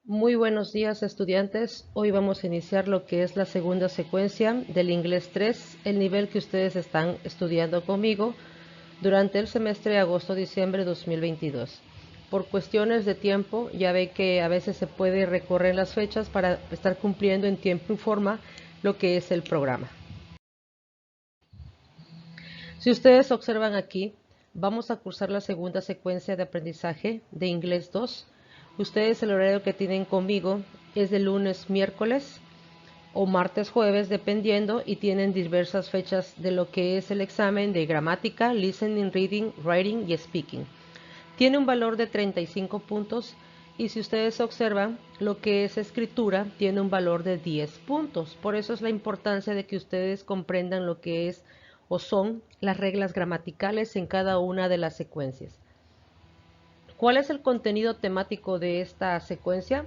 Muy buenos días, estudiantes. Hoy vamos a iniciar lo que es la segunda secuencia del inglés 3, el nivel que ustedes están estudiando conmigo durante el semestre de agosto-diciembre de 2022. Por cuestiones de tiempo, ya ve que a veces se puede recorrer las fechas para estar cumpliendo en tiempo y forma lo que es el programa. Si ustedes observan aquí, vamos a cursar la segunda secuencia de aprendizaje de inglés 2. Ustedes el horario que tienen conmigo es de lunes, miércoles o martes, jueves, dependiendo, y tienen diversas fechas de lo que es el examen de gramática, listening, reading, writing y speaking. Tiene un valor de 35 puntos y si ustedes observan, lo que es escritura tiene un valor de 10 puntos. Por eso es la importancia de que ustedes comprendan lo que es o son las reglas gramaticales en cada una de las secuencias. ¿Cuál es el contenido temático de esta secuencia?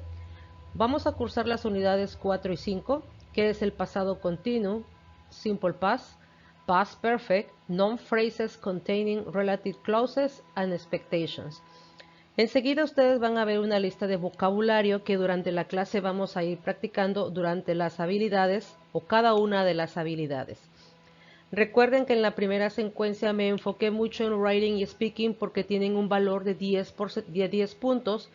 Vamos a cursar las unidades 4 y 5, que es el pasado continuo, simple past, past perfect, non-phrases containing relative clauses and expectations. Enseguida ustedes van a ver una lista de vocabulario que durante la clase vamos a ir practicando durante las habilidades o cada una de las habilidades. Recuerden que en la primera secuencia me enfoqué mucho en writing y speaking porque tienen un valor de 10 puntos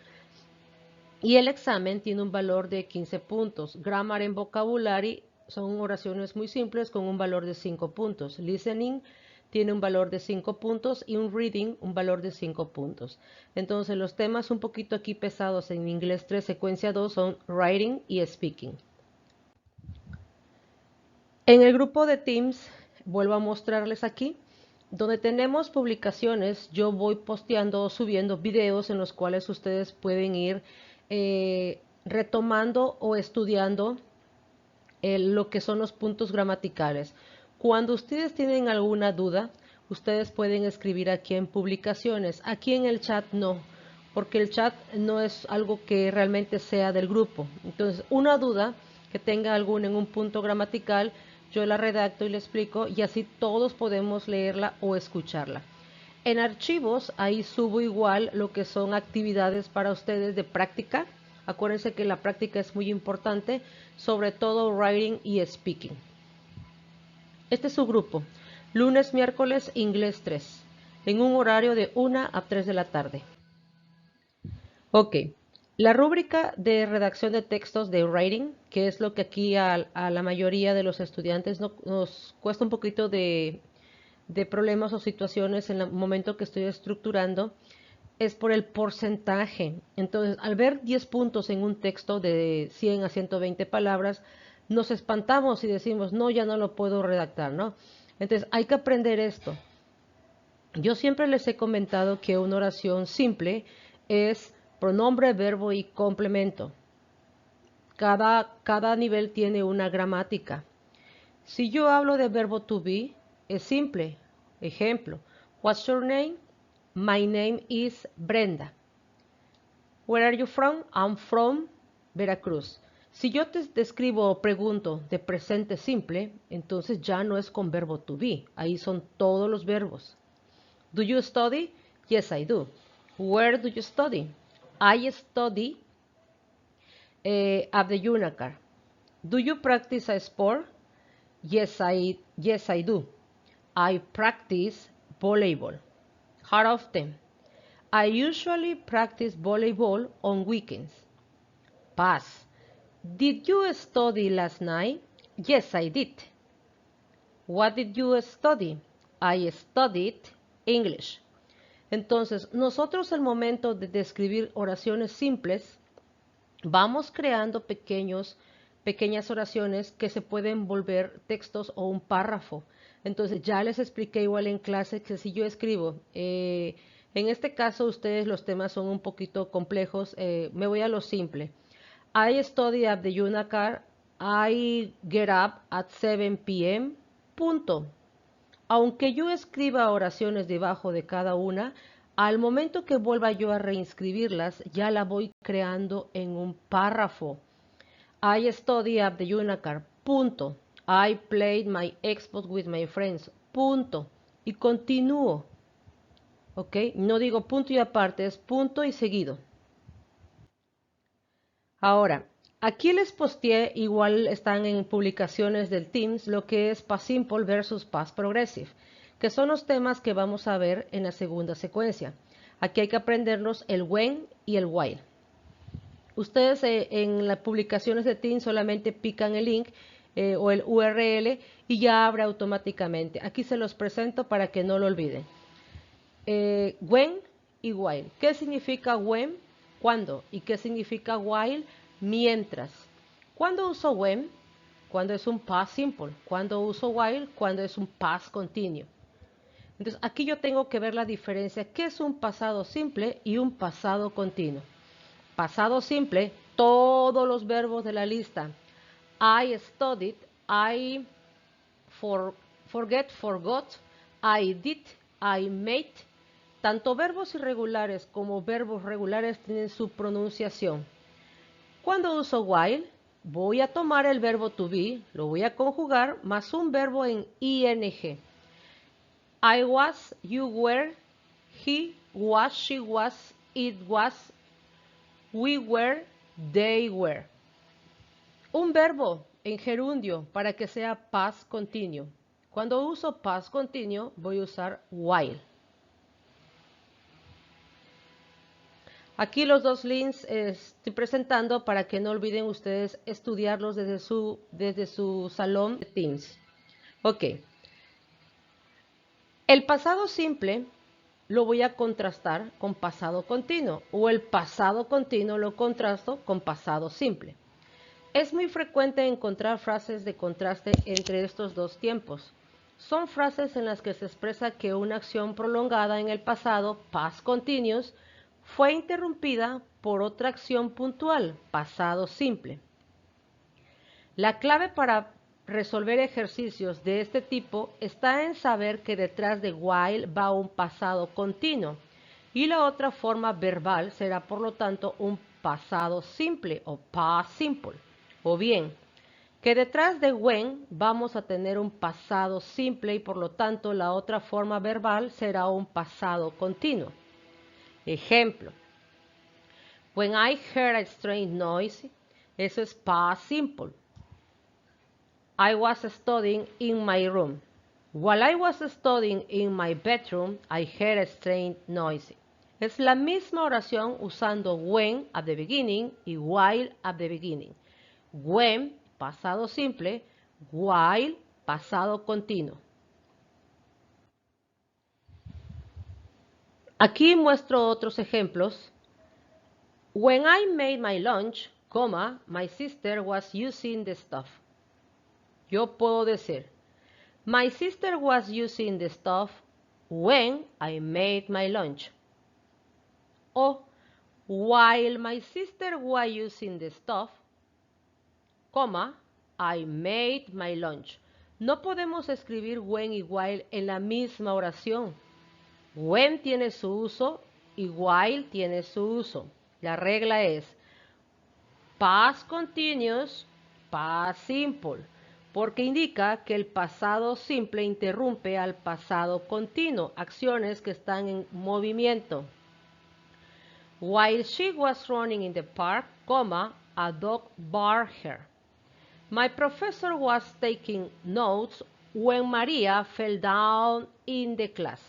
y el examen tiene un valor de 15 puntos. Grammar and vocabulary son oraciones muy simples con un valor de 5 puntos. Listening tiene un valor de 5 puntos y un reading un valor de 5 puntos. Entonces los temas un poquito aquí pesados en inglés 3 secuencia 2 son writing y speaking. En el grupo de Teams, vuelvo a mostrarles aquí, donde tenemos publicaciones, yo voy posteando o subiendo videos en los cuales ustedes pueden ir retomando o estudiando lo que son los puntos gramaticales. Cuando ustedes tienen alguna duda, ustedes pueden escribir aquí en publicaciones. Aquí en el chat no, porque el chat no es algo que realmente sea del grupo. Entonces, una duda que tenga alguna en un punto gramatical, yo la redacto y le explico y así todos podemos leerla o escucharla. En archivos, ahí subo igual lo que son actividades para ustedes de práctica. Acuérdense que la práctica es muy importante, sobre todo writing y speaking. Este es su grupo. Lunes, miércoles, inglés 3, en un horario de 1 a 3 de la tarde. Ok, la rúbrica de redacción de textos de writing, que es lo que aquí a la mayoría de los estudiantes nos cuesta un poquito de problemas o situaciones en el momento que estoy estructurando, es por el porcentaje. Entonces, al ver 10 puntos en un texto de 100 a 120 palabras, nos espantamos y decimos, no, ya no lo puedo redactar, ¿no? Entonces, hay que aprender esto. Yo siempre les he comentado que una oración simple es pronombre, verbo y complemento. Cada nivel tiene una gramática. Si yo hablo de verbo to be, es simple. Ejemplo, what's your name? My name is Brenda. Where are you from? I'm from Veracruz. Si yo te describo o pregunto de presente simple, entonces ya no es con verbo to be. Ahí son todos los verbos. Do you study? Yes, I do. Where do you study? I study at the UNACAR. Do you practice a sport? Yes, I do. I practice volleyball. How often? I usually practice volleyball on weekends. Pass. Did you study last night? Yes, I did. What did you study? I studied English. Entonces, nosotros al momento de describir oraciones simples, vamos creando pequeñas oraciones que se pueden volver textos o un párrafo. Entonces, ya les expliqué igual en clase que si yo escribo, en este caso ustedes los temas son un poquito complejos, me voy a lo simple. I study at the UNACAR, I get up at 7 p.m., punto. Aunque yo escriba oraciones debajo de cada una, al momento que vuelva yo a reinscribirlas, ya la voy creando en un párrafo. I study at the UNACAR, punto. I played my Xbox with my friends, punto. Y continúo. ¿Ok? No digo punto y aparte, es punto y seguido. Ahora, aquí les posteé, igual están en publicaciones del Teams, lo que es Past Simple versus Past Progressive, que son los temas que vamos a ver en la segunda secuencia. Aquí hay que aprendernos el when y el while. Ustedes en las publicaciones de Teams solamente pican el link o el URL y ya abre automáticamente. Aquí se los presento para que no lo olviden. When y while. ¿Qué significa when? ¿Cuándo? ¿Y qué significa while? Mientras. ¿Cuándo uso when? Cuando es un past simple. ¿Cuándo uso while? Cuando es un past continuo. Entonces aquí yo tengo que ver la diferencia. ¿Qué es un pasado simple y un pasado continuo? Pasado simple, todos los verbos de la lista. I studied, I forgot, I did, I made. Tanto verbos irregulares como verbos regulares tienen su pronunciación. Cuando uso while, voy a tomar el verbo to be, lo voy a conjugar, más un verbo en ing. I was, you were, he was, she was, it was, we were, they were. Un verbo en gerundio para que sea past continuo. Cuando uso past continuo voy a usar while. Aquí los dos links estoy presentando para que no olviden ustedes estudiarlos desde su salón de Teams. Ok. El pasado simple lo voy a contrastar con pasado continuo o el pasado continuo lo contrasto con pasado simple. Es muy frecuente encontrar frases de contraste entre estos dos tiempos. Son frases en las que se expresa que una acción prolongada en el pasado, past continuous, fue interrumpida por otra acción puntual, pasado simple. La clave para resolver ejercicios de este tipo está en saber que detrás de while va un pasado continuo y la otra forma verbal será por lo tanto un pasado simple o past simple. O bien, que detrás de when vamos a tener un pasado simple y por lo tanto la otra forma verbal será un pasado continuo. Ejemplo, when I heard a strange noise, eso es past simple. I was studying in my room. While I was studying in my bedroom, I heard a strange noise. Es la misma oración usando when at the beginning y while at the beginning. When, pasado simple, while, pasado continuo. Aquí muestro otros ejemplos. When I made my lunch, my sister was using the stuff. Yo puedo decir, my sister was using the stuff when I made my lunch. O, while my sister was using the stuff, I made my lunch. No podemos escribir when y while en la misma oración. When tiene su uso y while tiene su uso. La regla es past continuous, past simple, porque indica que el pasado simple interrumpe al pasado continuo, acciones que están en movimiento. While she was running in the park, a dog barked her. My professor was taking notes when Maria fell down in the class.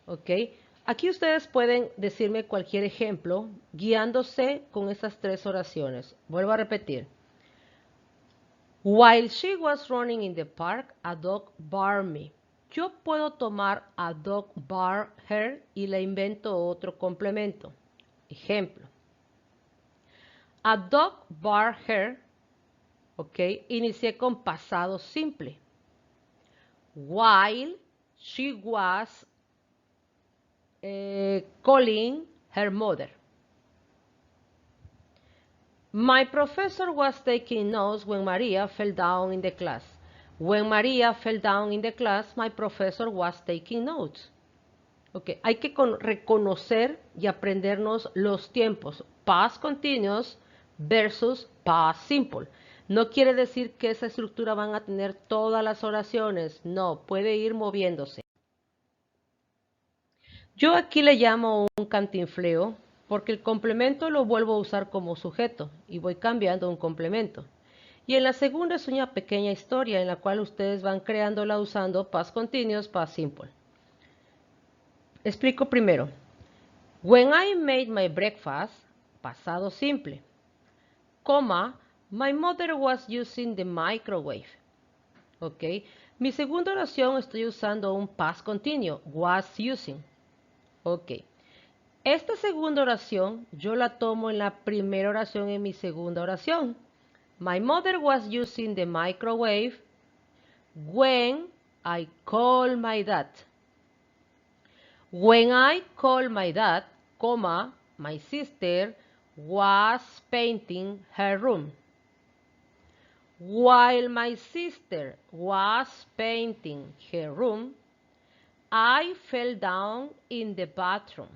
¿Ok? Aquí ustedes pueden decirme cualquier ejemplo guiándose con estas tres oraciones. Vuelvo a repetir. While she was running in the park, a dog barked me. Yo puedo tomar a dog barked her y le invento otro complemento. Ejemplo. A dog barked her. Ok, inicié con pasado simple. While she was calling her mother. My professor was taking notes when Maria fell down in the class. When Maria fell down in the class, my professor was taking notes. Okay. Hay que reconocer y aprendernos los tiempos past continuous versus past simple. No quiere decir que esa estructura van a tener todas las oraciones. No, puede ir moviéndose. Yo aquí le llamo un cantinfleo porque el complemento lo vuelvo a usar como sujeto y voy cambiando un complemento. Y en la segunda es una pequeña historia en la cual ustedes van creándola usando past continuous, past simple. Explico primero. When I made my breakfast, pasado simple, coma, my mother was using the microwave. ¿Ok? Mi segunda oración estoy usando un past continuo, was using. ¿Ok? Esta segunda oración yo la tomo en la primera oración en mi segunda oración. My mother was using the microwave when I called my dad. When I called my dad, comma, my sister was painting her room. While my sister was painting her room, I fell down in the bathroom.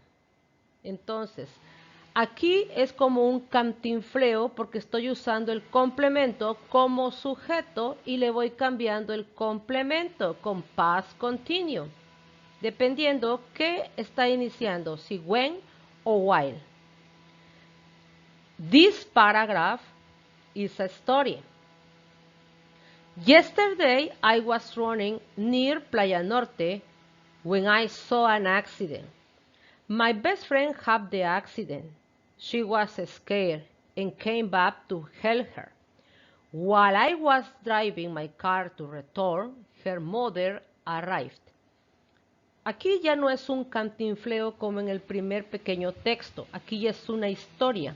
Entonces, aquí es como un cantinfleo porque estoy usando el complemento como sujeto y le voy cambiando el complemento con past continuo, dependiendo qué está iniciando, si when o while. This paragraph is a story. Yesterday I was running near Playa Norte when I saw an accident. My best friend had the accident. She was scared and came back to help her. While I was driving my car to return, her mother arrived. Aquí ya no es un cantinfleo como en el primer pequeño texto, aquí ya es una historia.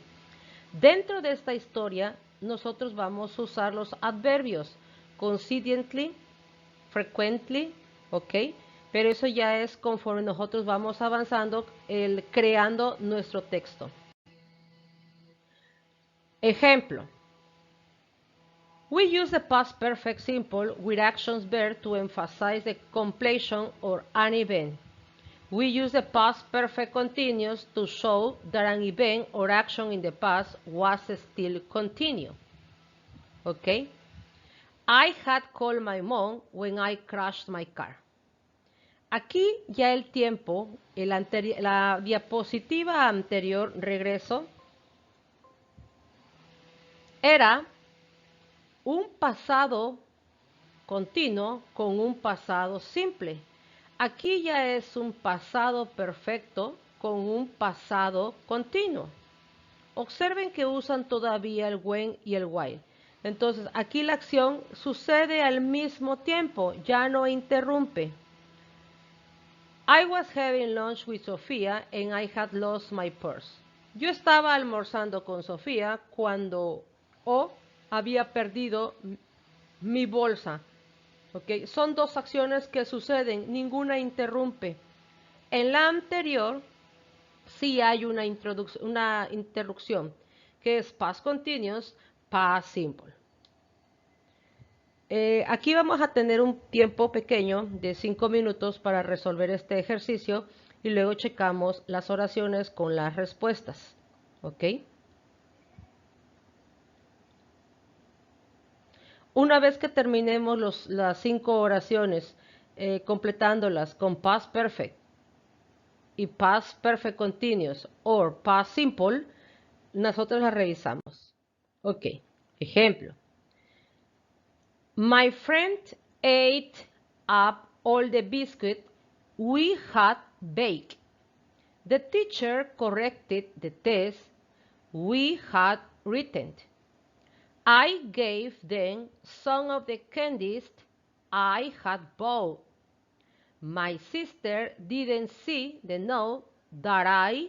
Dentro de esta historia, nosotros vamos a usar los adverbios consistently, frequently, ¿ok? Pero eso ya es conforme nosotros vamos avanzando, creando nuestro texto. Ejemplo. We use the past perfect simple with actions verb to emphasize the completion of an event. We use the past perfect continuous to show that an event or action in the past was still continued. ¿Ok? I had called my mom when I crashed my car. Aquí ya el tiempo, la diapositiva anterior, regreso, era un pasado continuo con un pasado simple. Aquí ya es un pasado perfecto con un pasado continuo. Observen que usan todavía el when y el while. Entonces, aquí la acción sucede al mismo tiempo, ya no interrumpe. I was having lunch with Sofía and I had lost my purse. Yo estaba almorzando con Sofía cuando había perdido mi bolsa. ¿Ok? Son dos acciones que suceden, ninguna interrumpe. En la anterior sí hay una interrupción, que es past continuous, past simple. Aquí vamos a tener un tiempo pequeño de 5 minutos para resolver este ejercicio y luego checamos las oraciones con las respuestas. ¿Ok? Una vez que terminemos las 5 oraciones, completándolas con past perfect y past perfect continuous o past simple, nosotros las revisamos. Ok, ejemplo. My friend ate up all the biscuit we had baked. The teacher corrected the test we had written. I gave them some of the candies I had bought. My sister didn't see the note that I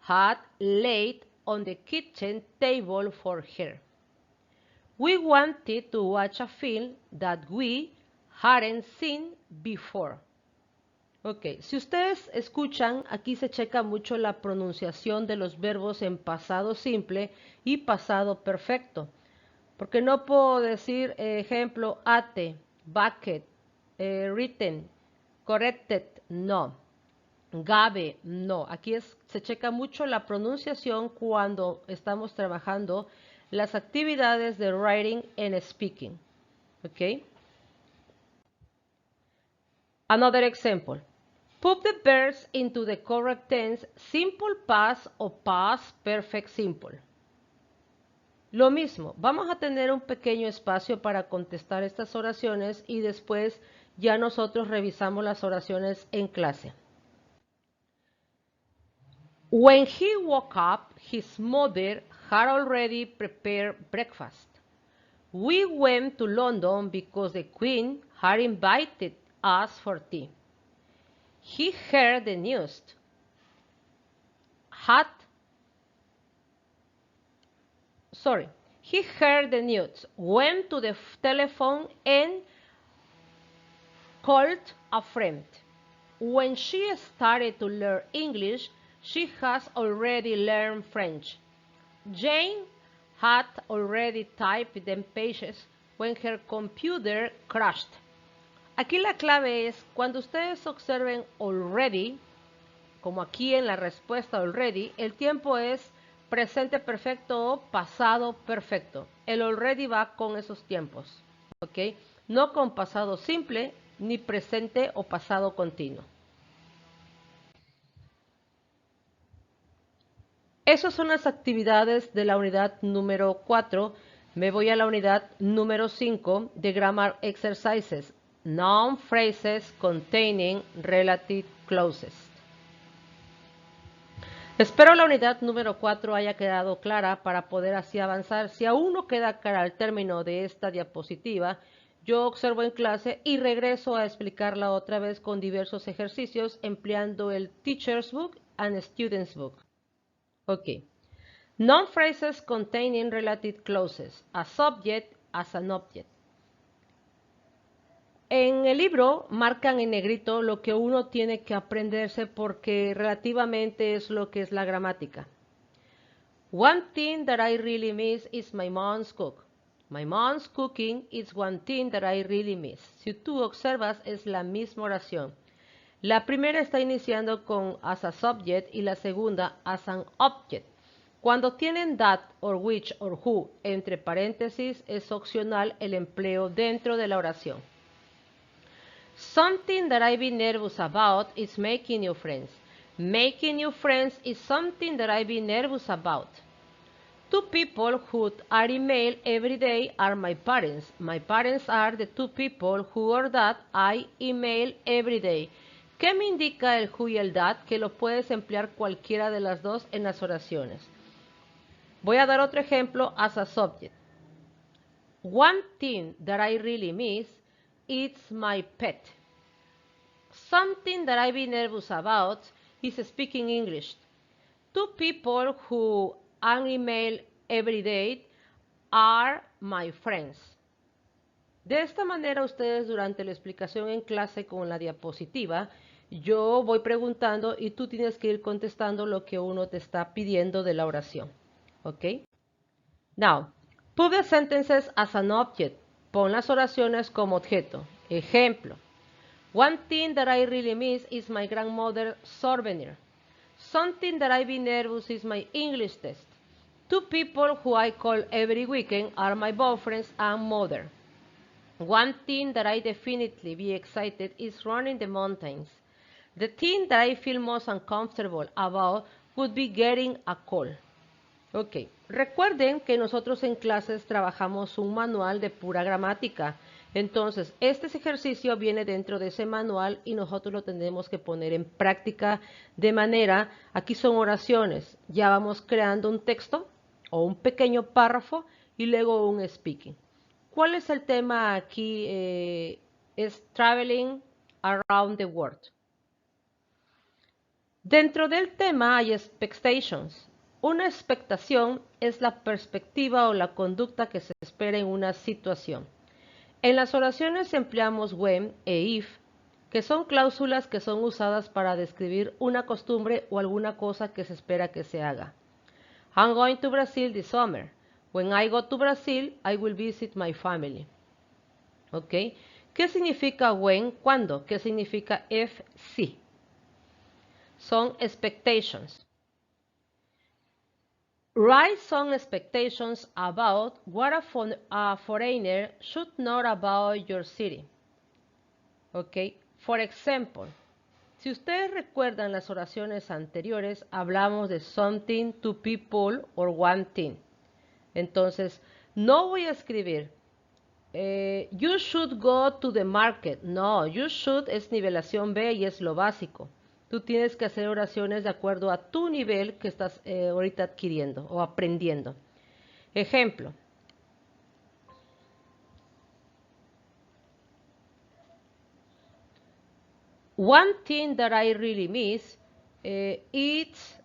had laid on the kitchen table for her. We wanted to watch a film that we hadn't seen before. Ok, si ustedes escuchan, aquí se checa mucho la pronunciación de los verbos en pasado simple y pasado perfecto. Porque no puedo decir, ejemplo, ate, bucket, written, corrected, no. Gave, no. Aquí se checa mucho la pronunciación cuando estamos trabajando las actividades de writing and speaking. ¿Ok? Another example. Put the verbs into the correct tense, simple past o past perfect simple. Lo mismo, vamos a tener un pequeño espacio para contestar estas oraciones y después ya nosotros revisamos las oraciones en clase. When he woke up, his mother had already prepared breakfast. We went to London because the Queen had invited us for tea. He heard the news. He heard the news, went to the telephone and called a friend. When she started to learn English, she has already learned French. Jane had already typed the pages when her computer crashed. Aquí la clave es cuando ustedes observen already, como aquí en la respuesta already, el tiempo es presente perfecto o pasado perfecto. El already va con esos tiempos, ¿ok? No con pasado simple, ni presente o pasado continuo. Esas son las actividades de la unidad número 4. Me voy a la unidad número 5 de Grammar Exercises. Noun phrases containing relative clauses. Espero la unidad número 4 haya quedado clara para poder así avanzar. Si aún no queda clara al término de esta diapositiva, yo observo en clase y regreso a explicarla otra vez con diversos ejercicios empleando el Teacher's Book and Student's Book. Ok. Noun phrases containing relative clauses. A subject as an object. En el libro marcan en negrito lo que uno tiene que aprenderse porque relativamente es lo que es la gramática. One thing that I really miss is my mom's cook. My mom's cooking is one thing that I really miss. Si tú observas es la misma oración. La primera está iniciando con as a subject y la segunda as an object. Cuando tienen that or which or who entre paréntesis es opcional el empleo dentro de la oración. Something that I've been nervous about is making new friends. Making new friends is something that I've been nervous about. Two people who are email every day are my parents. My parents are the two people who or that I email every day. ¿Qué me indica el who y el that? Que lo puedes emplear cualquiera de las dos en las oraciones. Voy a dar otro ejemplo as a subject. One thing that I really miss is my pet. Something that I've been nervous about is speaking English. Two people who I email every day are my friends. De esta manera ustedes durante la explicación en clase con la diapositiva, yo voy preguntando y tú tienes que ir contestando lo que uno te está pidiendo de la oración. ¿Ok? Now, put the sentences as an object. Pon las oraciones como objeto. Ejemplo. One thing that I really miss is my grandmother's souvenir. Something that I've been nervous is my English test. Two people who I call every weekend are my boyfriends and mother. One thing that I definitely be excited is running the mountains. The thing that I feel most uncomfortable about would be getting a call. Ok, recuerden que nosotros en clases trabajamos un manual de pura gramática. Entonces, este ejercicio viene dentro de ese manual y nosotros lo tenemos que poner en práctica de manera, aquí son oraciones, ya vamos creando un texto o un pequeño párrafo y luego un speaking. ¿Cuál es el tema aquí? Es traveling around the world. Dentro del tema hay expectations. Una expectación es la perspectiva o la conducta que se espera en una situación. En las oraciones empleamos when e if, que son cláusulas que son usadas para describir una costumbre o alguna cosa que se espera que se haga. I'm going to Brazil this summer. When I go to Brazil, I will visit my family. ¿Ok? ¿Qué significa when? ¿Cuándo? ¿Qué significa if? Sí. Son expectations. Write some expectations about what a foreigner should know about your city. Okay, for example, Si ustedes recuerdan las oraciones anteriores, hablamos de something, two people or one thing. Entonces, no voy a escribir you should go to the market. No, you should es nivelación B y es lo básico. Tú tienes que hacer oraciones de acuerdo a tu nivel que estás ahorita adquiriendo o aprendiendo. Ejemplo. One thing that I really miss is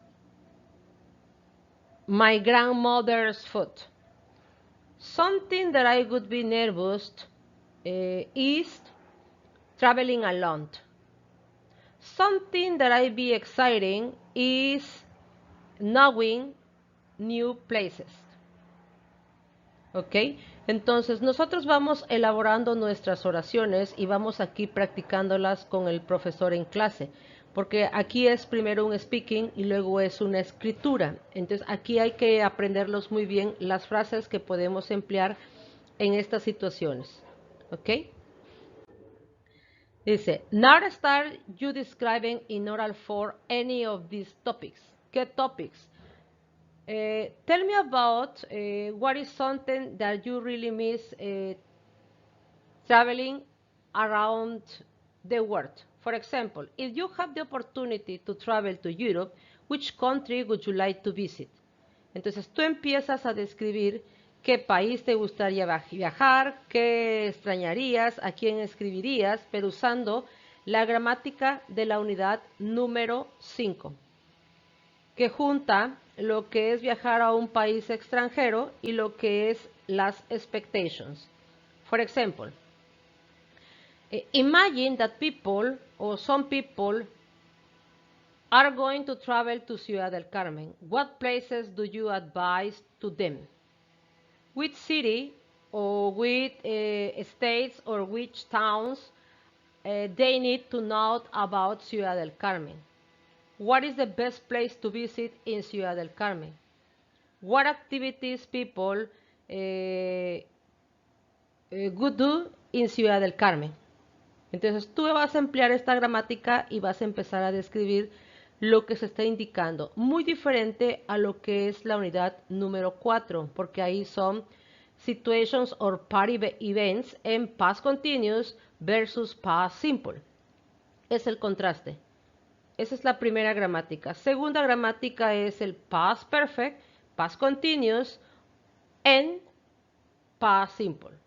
my grandmother's food. Something that I would be nervous is traveling alone. Something that I'd be exciting is knowing new places. ¿Ok? Entonces nosotros vamos elaborando nuestras oraciones y vamos aquí practicándolas con el profesor en clase. Porque aquí es primero un speaking y luego es una escritura. Entonces aquí hay que aprenderlos muy bien las frases que podemos emplear en estas situaciones. ¿Ok? Dice, now start you describing in oral for any of these topics. ¿Qué topics? Tell me about what is something that you really miss traveling around the world. For example, if you have the opportunity to travel to Europe, which country would you like to visit? Entonces tú empiezas a describir qué país te gustaría viajar, qué extrañarías, a quién escribirías, pero usando la gramática de la unidad número 5, que junta lo que es viajar a un país extranjero y lo que es las expectations. For example, imagine that people or some people are going to travel to Ciudad del Carmen. What places do you advise to them? Which city or which states or which towns they need to know about Ciudad del Carmen? What is the best place to visit in Ciudad del Carmen? What activities people would do in Ciudad del Carmen? Entonces tú vas a emplear esta gramática y vas a empezar a describir lo que se está indicando. Muy diferente a lo que es la unidad número 4, porque ahí son situations or party events en past continuous versus past simple. Es el contraste. Esa es la primera gramática. Segunda gramática es el past perfect, past continuous en past simple.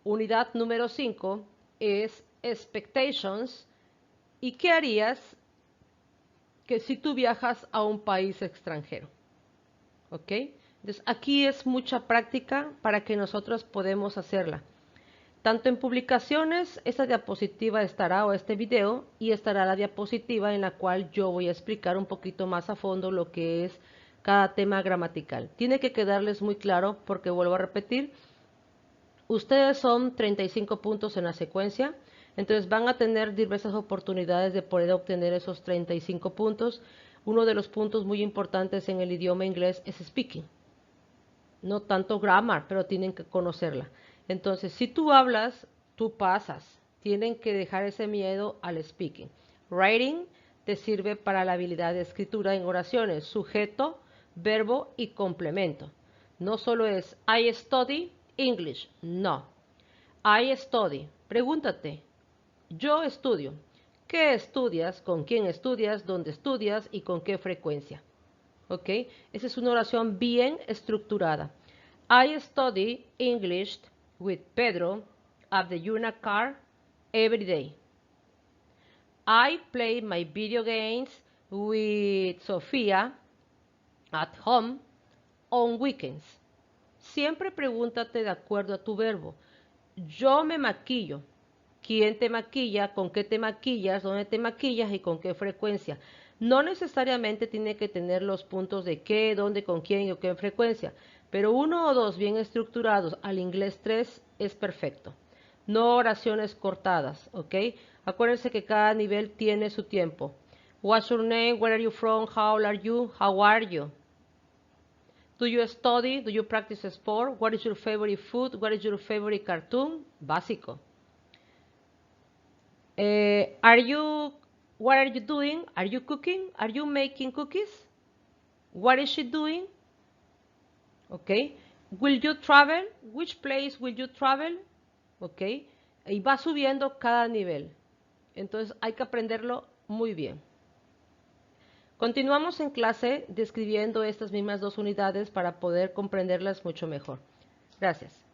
Unidad número 5 es expectations. ¿Y qué harías que si tú viajas a un país extranjero? ¿Ok? Entonces aquí es mucha práctica para que nosotros podamos hacerla. Tanto en publicaciones, esta diapositiva estará, o este video, y estará la diapositiva en la cual yo voy a explicar un poquito más a fondo lo que es cada tema gramatical. Tiene que quedarles muy claro porque vuelvo a repetir, ustedes son 35 puntos en la secuencia, entonces van a tener diversas oportunidades de poder obtener esos 35 puntos. Uno de los puntos muy importantes en el idioma inglés es speaking. No tanto grammar, pero tienen que conocerla. Entonces, si tú hablas, tú pasas. Tienen que dejar ese miedo al speaking. Writing te sirve para la habilidad de escritura en oraciones, sujeto, verbo y complemento. No solo es I study English, no. I study. Pregúntate, yo estudio. ¿Qué estudias? ¿Con quién estudias? ¿Dónde estudias? ¿Y con qué frecuencia? ¿Ok? Esa es una oración bien estructurada. I study English with Pedro at the Yuna car every day. I play my video games with Sofía at home on weekends. Siempre pregúntate de acuerdo a tu verbo. Yo me maquillo. ¿Quién te maquilla? ¿Con qué te maquillas? ¿Dónde te maquillas? ¿Y con qué frecuencia? No necesariamente tiene que tener los puntos de qué, dónde, con quién y con qué frecuencia, pero uno o dos bien estructurados al inglés 3 es perfecto. No oraciones cortadas, ¿ok? Acuérdense que cada nivel tiene su tiempo. What's your name? Where are you from? How old are you? How are you? Do you study? Do you practice sport? What is your favorite food? What is your favorite cartoon? Básico. Are you What are you doing? Are you cooking? Are you making cookies? What is she doing? Okay. Will you travel? Which place will you travel? Ok. Y va subiendo cada nivel. Entonces hay que aprenderlo muy bien. Continuamos en clase describiendo estas mismas dos unidades para poder comprenderlas mucho mejor. Gracias.